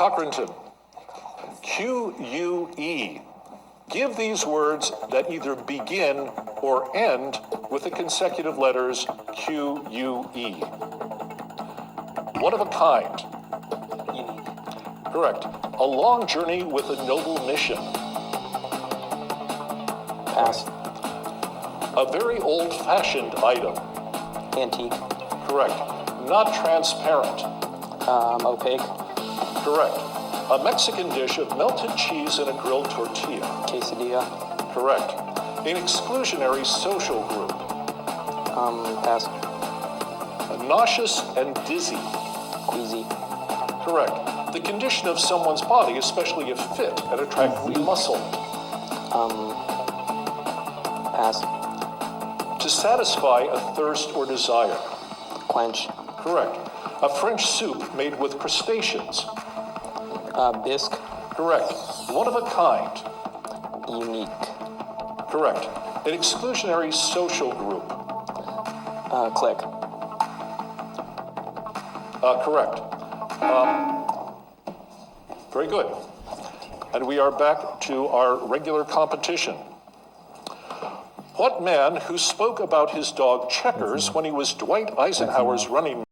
Cochranton. Q.U.E. Give these words that either begin or end with the consecutive letters Q.U.E. One of a kind. Unique. Correct. A long journey with a noble mission. Pass. A very old-fashioned item. Antique. Correct. Not transparent. Opaque. Correct. A Mexican dish of melted cheese and a grilled tortilla. Quesadilla. Correct. An exclusionary social group. Pass. Nauseous and dizzy. Queasy. Correct. The condition of someone's body, especially if fit and attractively muscled. Pass. To satisfy a thirst or desire. Quench. Correct. A French soup made with crustaceans. Bisque. Correct. One of a kind. Unique. Correct. An exclusionary social group. Click. Correct. Very good. And we are back to our regular competition. What man who spoke about his dog Checkers when he was Dwight Eisenhower's running